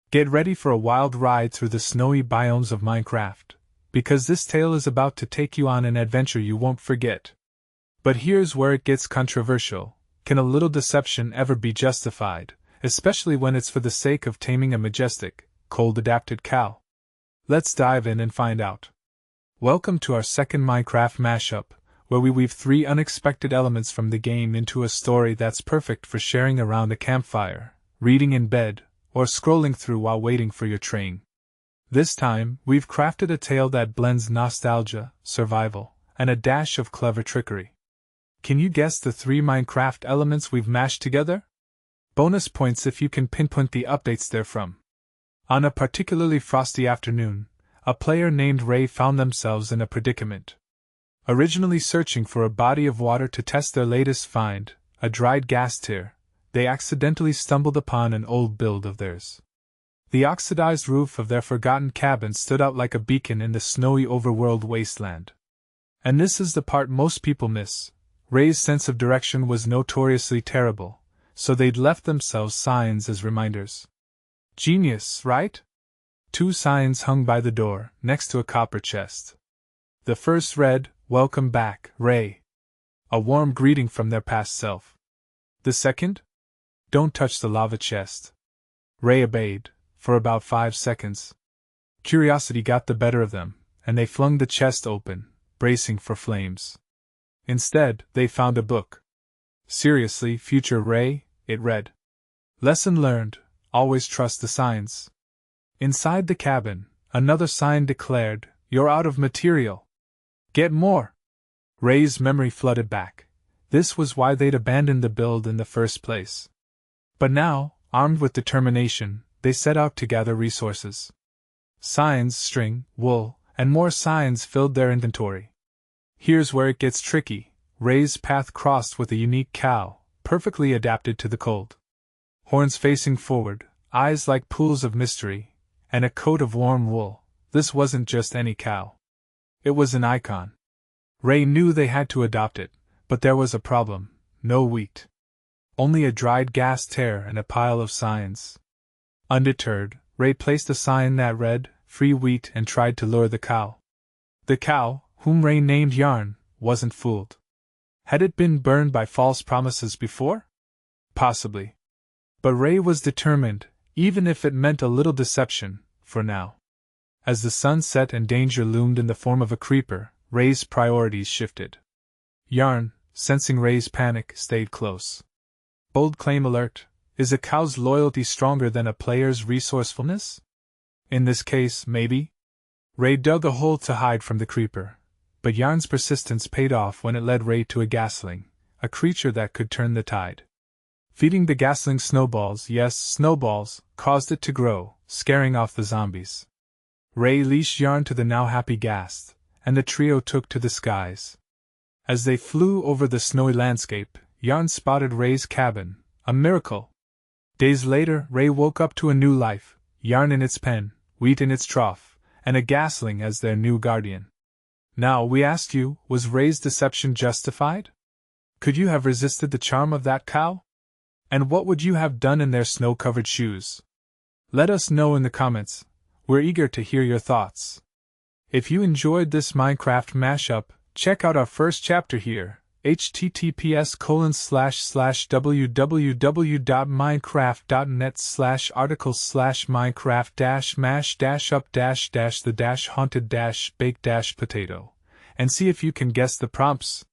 Get ready for a wild ride through the snowy biomes of Minecraft, because this tale is about to take you on an adventure you won't forget. But here's where it gets controversial. Can a little deception ever be justified, especially when it's for the sake of taming a majestic, cold-adapted cow? Let's dive in and find out. Welcome to our second Minecraft mashup, where we weave 3 unexpected elements from the game into a story that's perfect for sharing around a campfire, reading in bed, or scrolling through while waiting for your train. This time, we've crafted a tale that blends nostalgia, survival, and a dash of clever trickery. Can you guess the 3 Minecraft elements we've mashed together? Bonus points if you can pinpoint the updates they're from. On a particularly frosty afternoon, a player named Ray found themselves in a predicament. Originally searching for a body of water to test their latest find, a dried ghast tear, they accidentally stumbled upon an old build of theirs. The oxidized roof of their forgotten cabin stood out like a beacon in the snowy overworld wasteland. And this is the part most people miss. Ray's sense of direction was notoriously terrible, so they'd left themselves signs as reminders. Genius, right? 2 signs hung by the door, next to a copper chest. The first read, "Welcome back, Ray." A warm greeting from their past self. The second? "Don't touch the lava chest." Ray obeyed, for about 5 seconds. Curiosity got the better of them, and they flung the chest open, bracing for flames. Instead, they found a book. "Seriously, future Ray," it read. "Lesson learned, always trust the signs." Inside the cabin, another sign declared, "You're out of material. Get more." Ray's memory flooded back. This was why they'd abandoned the build in the first place. But now, armed with determination, they set out to gather resources. Signs, string, wool, and more signs filled their inventory. Here's where it gets tricky. Ray's path crossed with a unique cow, perfectly adapted to the cold. Horns facing forward, eyes like pools of mystery, and a coat of warm wool. This wasn't just any cow. It was an icon. Ray knew they had to adopt it, but there was a problem: no wheat. Only a dried ghast tear and a pile of signs. Undeterred, Ray placed a sign that read, "Free wheat," and tried to lure the cow. The cow, whom Ray named Yarn, wasn't fooled. Had it been burned by false promises before? Possibly. But Ray was determined, even if it meant a little deception, for now. As the sun set and danger loomed in the form of a creeper, Ray's priorities shifted. Yarn, sensing Ray's panic, stayed close. Bold claim alert: is a cow's loyalty stronger than a player's resourcefulness? In this case, maybe. Ray dug a hole to hide from the creeper, but Yarn's persistence paid off when it led Ray to a ghastling, a creature that could turn the tide. Feeding the ghastling snowballs, yes, snowballs, caused it to grow, scaring off the zombies. Ray leashed Yarn to the now happy ghast, and the trio took to the skies. As they flew over the snowy landscape, Yarn spotted Ray's cabin, a miracle. Days later, Ray woke up to a new life: Yarn in its pen, wheat in its trough, and a ghastling as their new guardian. Now, we ask you, was Ray's deception justified? Could you have resisted the charm of that cow? And what would you have done in their snow-covered shoes? Let us know in the comments. We're eager to hear your thoughts. If you enjoyed this Minecraft mashup, check out our first chapter here, https://www.minecraft.net/articles/minecraft-mash-up-the-haunted-baked-potato, and see if you can guess the prompts.